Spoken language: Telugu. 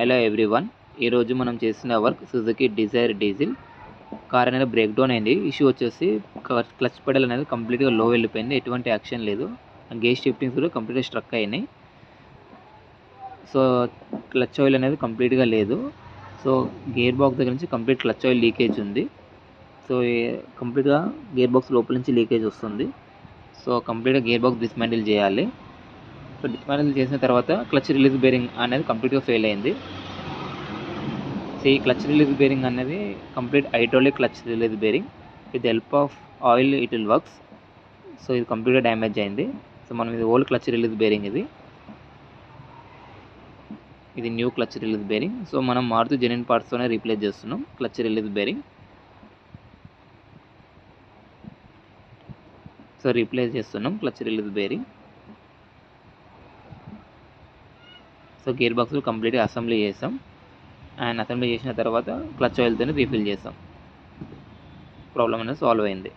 హలో ఎవ్రీవన్, ఈరోజు మనం చేసిన work Suzuki Dzire diesel car అనేది బ్రేక్ డౌన్ అయింది. ఇష్యూ వచ్చేసి క్లచ్ పెడల్ అనేది కంప్లీట్గా లో వెళ్ళిపోయింది. ఎటువంటి యాక్షన్ లేదు. గేర్ షిఫ్టింగ్స్ కూడా కంప్లీట్గా స్ట్రక్ అయినాయి. సో క్లచ్ ఆయిల్ అనేది కంప్లీట్గా లేదు. సో గేర్ బాక్స్ దగ్గర నుంచి కంప్లీట్ క్లచ్ ఆయిల్ లీకేజ్ ఉంది. సో కంప్లీట్గా గేర్ బాక్స్ లోపల నుంచి లీకేజ్ వస్తుంది. సో కంప్లీట్గా గేర్ బాక్స్ డిస్మాంటిల్ చేయాలి. సో డిస్మాంటిల్ చేసిన తర్వాత క్లచ్ రిలీజ్ బేరింగ్ అనేది కంప్లీట్గా ఫెయిల్ అయింది. సో ఈ క్లచ్ రిలీజ్ బేరింగ్ అనేది complete hydraulic clutch release bearing. With help of oil it will works. So ఇది కంప్లీట్గా డ్యామేజ్ అయింది. సో మనం ఇది ఓల్డ్ క్లచ్ రిలీజ్ బేరింగ్, ఇది new clutch release bearing. So మనం మారుతూ జెన్యున్ పార్ట్స్తోనే రీప్లేస్ చేస్తున్నాం clutch release bearing. So replace చేస్తున్నాం clutch release bearing. So gear box కంప్లీట్గా అసెంబ్లీ చేసాం. అండ్ అసెంబ్లీ చేసిన తర్వాత క్లచ్ ఆయిల్తో రీఫిల్ చేసాం. ప్రాబ్లం అనేది సాల్వ్ అయింది.